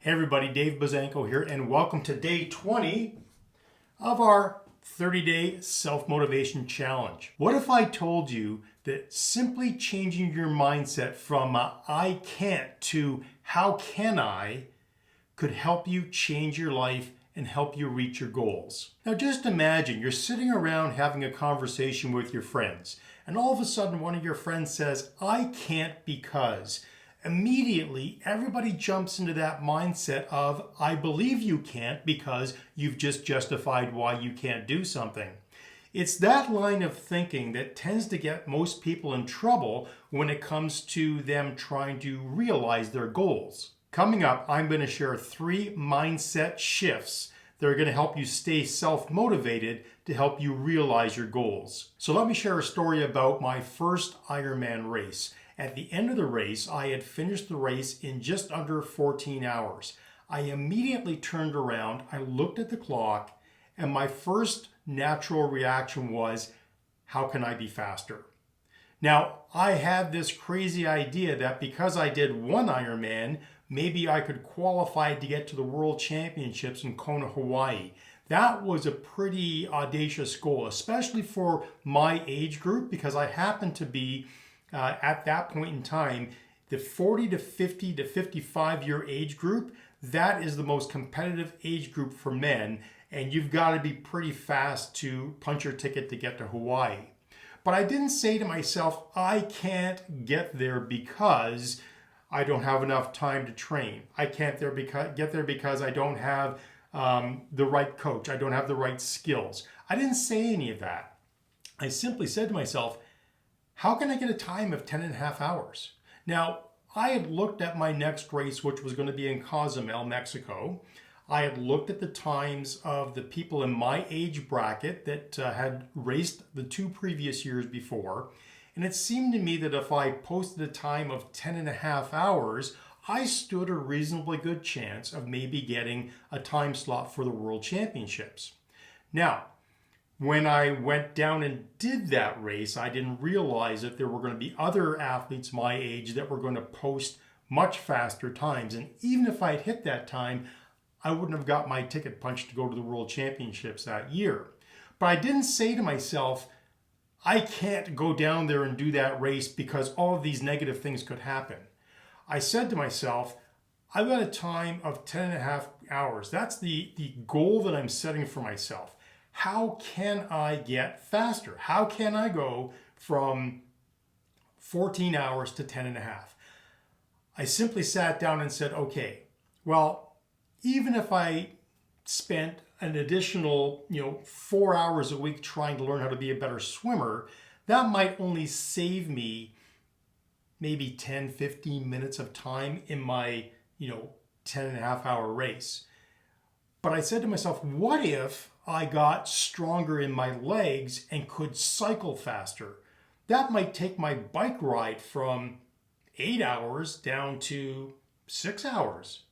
Hey everybody, Dave Bazanko here, and welcome to day 20 of our 30-day self-motivation challenge. What if I told you that simply changing your mindset from I can't to how can I could help you change your life and help you reach your goals? Now just imagine you're sitting around having a conversation with your friends, and all of a sudden one of your friends says, I can't because. Immediately, everybody jumps into that mindset of, I believe you can't because you've just justified why you can't do something. It's that line of thinking that tends to get most people in trouble when it comes to them trying to realize their goals. Coming up, I'm going to share 3 mindset shifts that are going to help you stay self-motivated to help you realize your goals. So let me share a story about my first Ironman race. At the end of the race, I had finished the race in just under 14 hours. I immediately turned around, I looked at the clock, and my first natural reaction was, how can I be faster? Now, I had this crazy idea that because I did one Ironman, maybe I could qualify to get to the World Championships in Kona, Hawaii. That was a pretty audacious goal, especially for my age group, because I happened to be at that point in time, the 40 to 50 to 55 year age group, that is the most competitive age group for men, and you've got to be pretty fast to punch your ticket to get to Hawaii. But I didn't say to myself, I can't get there because I don't have enough time to train. I can't get there because I don't have the right coach. I don't have the right skills. I didn't say any of that. I simply said to myself, how can I get a time of 10 and a half hours? Now, I had looked at my next race, which was going to be in Cozumel, Mexico. I had looked at the times of the people in my age bracket that had raced the 2 previous years before. And it seemed to me that if I posted a time of 10 and a half hours, I stood a reasonably good chance of maybe getting a time slot for the World Championships. Now, when I went down and did that race, I didn't realize that there were going to be other athletes my age that were going to post much faster times. And even if I'd hit that time, I wouldn't have got my ticket punched to go to the World Championships that year. But I didn't say to myself, I can't go down there and do that race because all of these negative things could happen. I said to myself, I've got a time of 10 and a half hours. That's the goal that I'm setting for myself. How can I get faster? How can I go from 14 hours to 10 and a half? I simply sat down and said, okay, well, even if I spent an additional 4 hours a week trying to learn how to be a better swimmer, that might only save me maybe 10, 15 minutes of time in my 10 and a half hour race. But I said to myself, what if I got stronger in my legs and could cycle faster? That might take my bike ride from 8 hours down to 6 hours.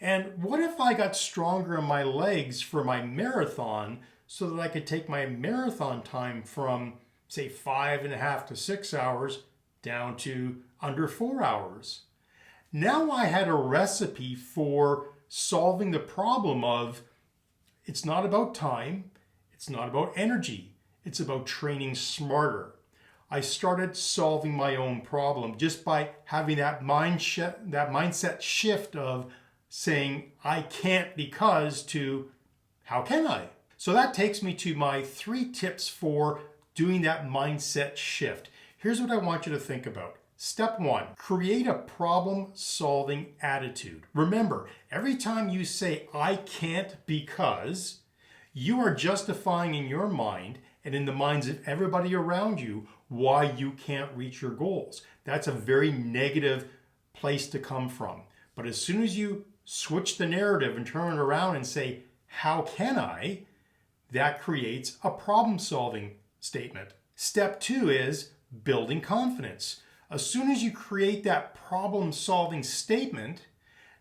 And what if I got stronger in my legs for my marathon so that I could take my marathon time from, say, 5.5 to 6 hours down to under 4 hours? Now I had a recipe for solving the problem of it's not about time, it's not about energy, it's about training smarter. I started solving my own problem just by having that mindset shift of saying I can't because to how can I? So that takes me to my 3 tips for doing that mindset shift. Here's what I want you to think about. Step 1, create a problem-solving attitude. Remember, every time you say, I can't because, you are justifying in your mind and in the minds of everybody around you why you can't reach your goals. That's a very negative place to come from. But as soon as you switch the narrative and turn it around and say, how can I? That creates a problem-solving statement. Step 2 is building confidence. As soon as you create that problem-solving statement,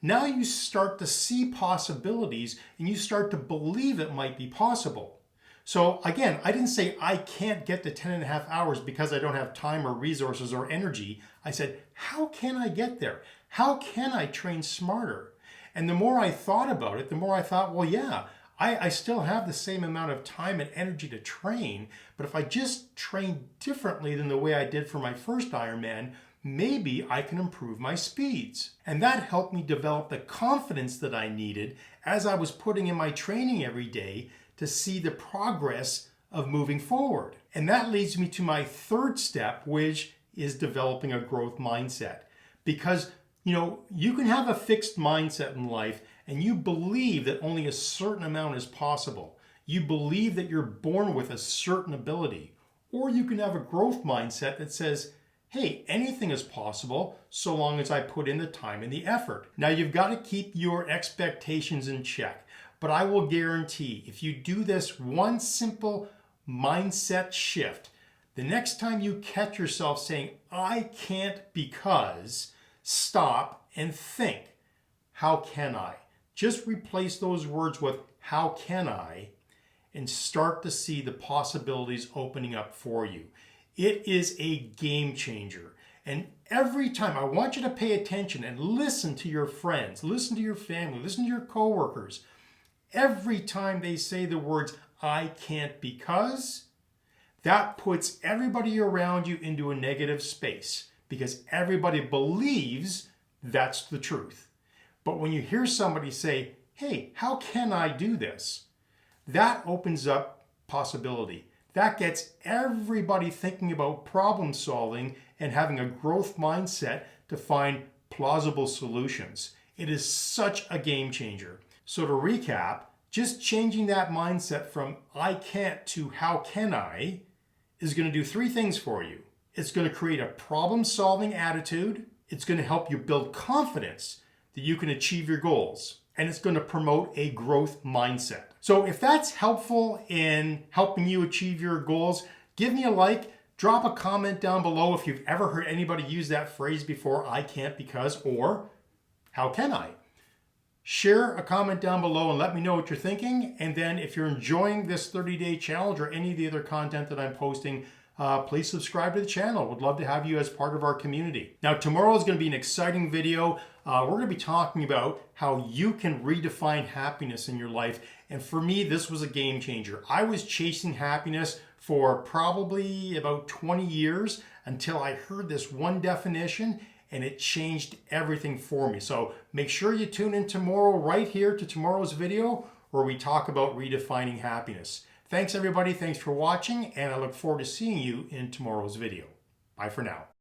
now you start to see possibilities and you start to believe it might be possible. So again, I didn't say I can't get to 10 and a half hours because I don't have time or resources or energy. I said, how can I get there? How can I train smarter? And the more I thought about it, the more I thought, well, yeah, I still have the same amount of time and energy to train, but if I just train differently than the way I did for my first Ironman, maybe I can improve my speeds. And that helped me develop the confidence that I needed as I was putting in my training every day to see the progress of moving forward. And that leads me to my third step, which is developing a growth mindset. Because, you can have a fixed mindset in life and you believe that only a certain amount is possible. You believe that you're born with a certain ability. Or you can have a growth mindset that says, hey, anything is possible so long as I put in the time and the effort. Now, you've got to keep your expectations in check. But I will guarantee if you do this one simple mindset shift, the next time you catch yourself saying, I can't because, stop and think, how can I? Just replace those words with how can I and start to see the possibilities opening up for you. It is a game changer. And every time, I want you to pay attention and listen to your friends, listen to your family, listen to your coworkers. Every time they say the words, I can't because, that puts everybody around you into a negative space because everybody believes that's the truth. But when you hear somebody say, hey, how can I do this? That opens up possibility. That gets everybody thinking about problem solving and having a growth mindset to find plausible solutions. It is such a game changer. So to recap, just changing that mindset from I can't to how can I is going to do three things for you. It's going to create a problem-solving attitude. It's going to help you build confidence that you can achieve your goals. And it's going to promote a growth mindset. So if that's helpful in helping you achieve your goals, give me a like, drop a comment down below if you've ever heard anybody use that phrase before, I can't because, or how can I? Share a comment down below and let me know what you're thinking. And then if you're enjoying this 30-day challenge or any of the other content that I'm posting, please subscribe to the channel. Would love to have you as part of our community. Now, tomorrow is going to be an exciting video. We're going to be talking about how you can redefine happiness in your life. And for me, this was a game changer. I was chasing happiness for probably about 20 years until I heard this one definition, and it changed everything for me. So make sure you tune in tomorrow right here to tomorrow's video where we talk about redefining happiness. Thanks everybody, thanks for watching, and I look forward to seeing you in tomorrow's video. Bye for now.